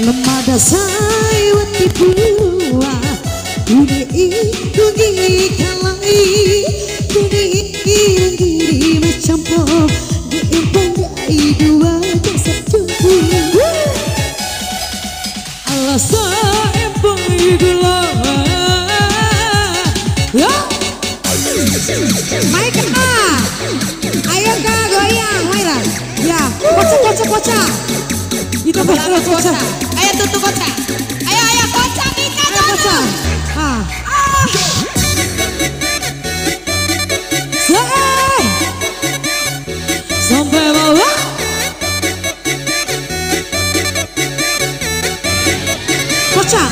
lemada saya wati buah dugi kalai diri macam pom diempandai dua dasar tubuh alasan empai gula ya mari kena ayo kak goyang Mairan ya kocak itu kocak ayo tutup kocak ayo kocak kita kocak sampai bawah kocak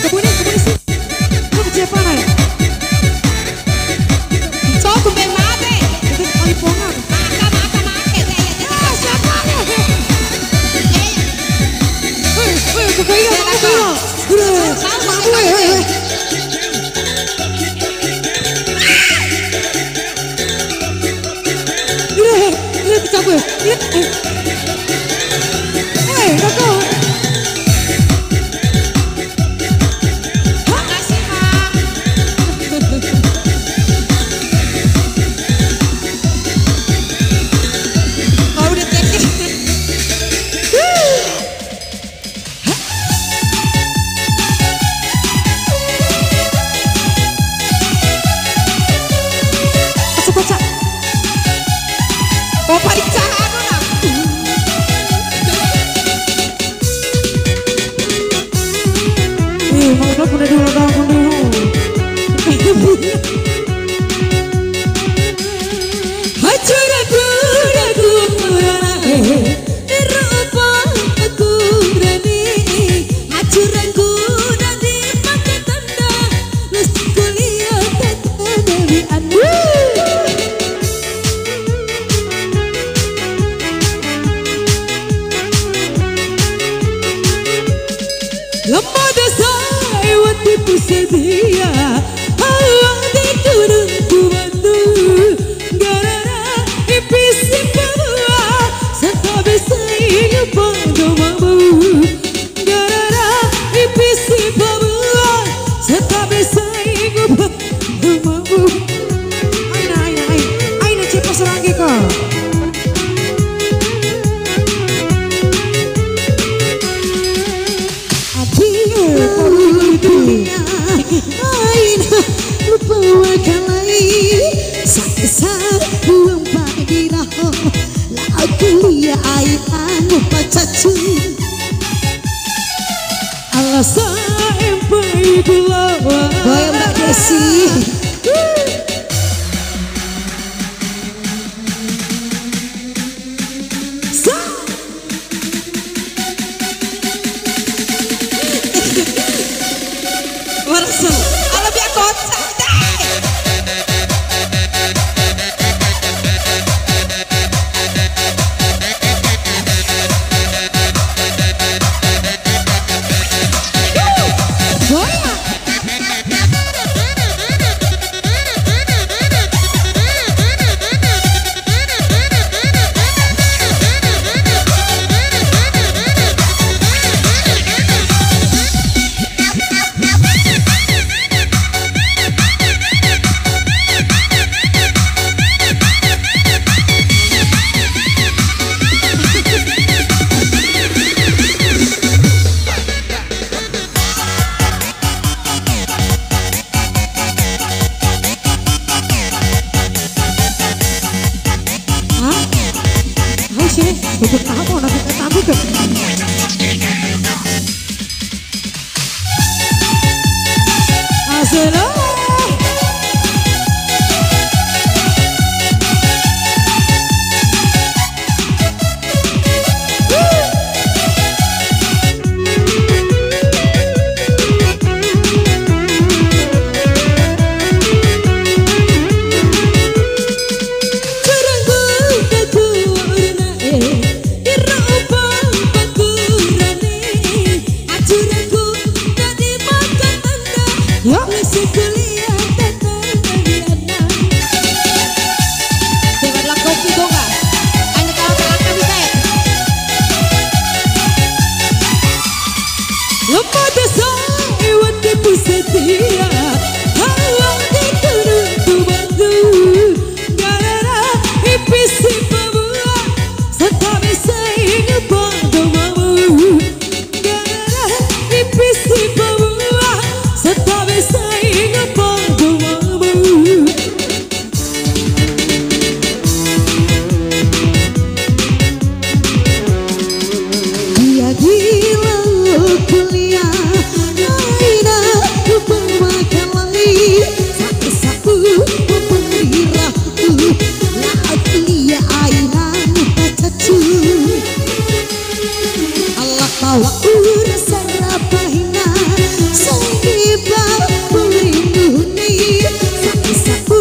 kebuni sih kok kecepan aja so kumbe mate itu kali pongan maka siapa kekainan udah mampu lihat cabai lihat kakak makasih mak kau udah teknik kocak oh paricahan orang mau udah dulu hancur aku rupa aku berani hancur aku nanti pakai tanda mesti kuliah tanda dari anu lemada saya wati pusedia awati turunku bantu gara-gara impisi bawah serta bisa ingat pada mamu gara-gara impisi bawah serta bisa ingat pada mamu aina cepat lagi kau aina lupa wakalai sakit buang pagi raho la aku liya aitan lupa cacu alasan empai gulawa goyang Mbak Desi Warasel, kalau biar kocak deh. Bukan kamu, nanti kamu ke Aselo Irau setia hawa diturutu batu garara ipisi pabua setabe saing pada mamu garara ipisi pabua setabe saing pada mamu. Dia gila kuliah Aina pemakan lagi sapu-sapu memberi ratu la kuliah Aina pacacu Allah tawa urasa rapahina sahiba melindungi sapu-sapu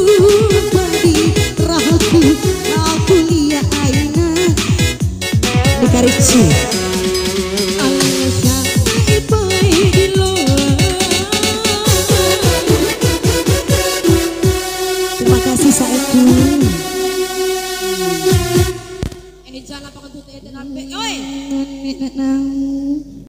memberi ratu la kuliah Aina dikarici